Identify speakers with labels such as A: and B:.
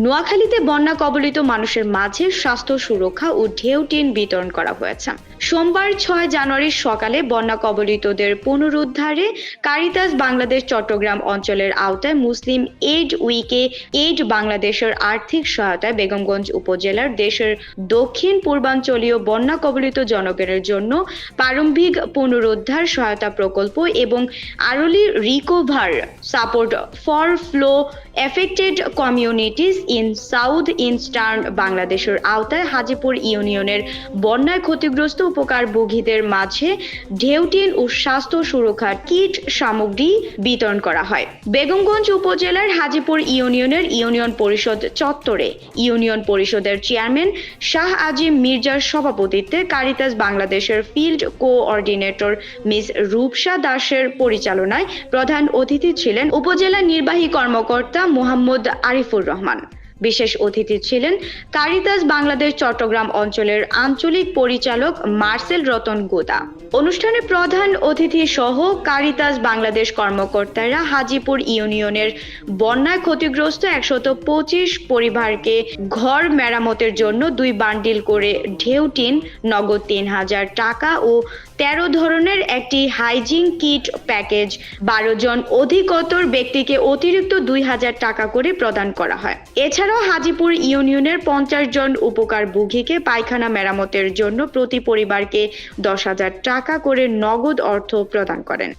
A: নোয়াখালীতে বন্যা কবলিত মানুষের মাঝে স্বাস্থ্য সুরক্ষা ও ঢেউ টিন বিতরণ করা হয়েছে। সোমবার 6 জানুয়ারি সকালে বন্যা কবলিতদের পুনরুদ্ধারে কারিতাস বাংলাদেশ চট্টগ্রাম অঞ্চলের আওতায় মুসলিম এইড উইকে এইড বাংলাদেশের আর্থিক সহায়তায় বেগমগঞ্জ উপজেলার দেশের দক্ষিণ পূর্বাঞ্চলীয় বন্যা কবলিত জনগণের জন্য প্রারম্ভিক পুনরুদ্ধার সহায়তা প্রকল্প এবং early recover support for flow affected communities in south eastern বাংলাদেশের আওতায় হাজীপুর ইউনিয়নের বন্যায় ক্ষতিগ্রস্ত উপকারভোগীদের মাঝে ঢেউটিন ও স্বাস্থ্য সুরক্ষা কিট সামগ্রী বিতরণ করা হয়। বেগমগঞ্জ উপজেলার হাজীপুর ইউনিয়নের ইউনিয়ন পরিষদ চত্বরে ইউনিয়ন পরিষদের চেয়ারম্যান শাহ আজিম মির্জার সভাপতিত্বে কারিতাস বাংলাদেশের ফিল্ড কোঅর্ডিনেটর মিস রূপসা দাসের পরিচালনায় প্রধান অতিথি ছিলেন উপজেলা নির্বাহী কর্মকর্তা মোহাম্মদ আরিফুর রহমান। বিশেষ অতিথি ছিলেন কারিতাস বাংলাদেশ চট্টগ্রাম অঞ্চলের আঞ্চলিক পরিচালক মার্সেল রতন গোদা। অনুষ্ঠানে প্রধান অতিথি সহ কারিতাস বাংলাদেশ কর্মকর্তারা হাজীপুর ইউনিয়নের বন্যায় ক্ষতিগ্রস্ত 125 পরিবারকে ঘর মেরামতের জন্য 2 বান্ডিল করে ঢেউটিন, নগদ 3000 টাকা ও 13 ধরনের একটি হাইজিন কিট প্যাকেজ 12 জন অধিকতর ব্যক্তিকে অতিরিক্ত 2000 টাকা করে প্রদান করা হয়। এছাড়াও হাজীপুর ইউনিয়নের 50 জন উপকারভোগীকে পায়খানা মেরামতের জন্য প্রতি পরিবারকে 10,000 টাকা করে নগদ অর্থ প্রদান করেন।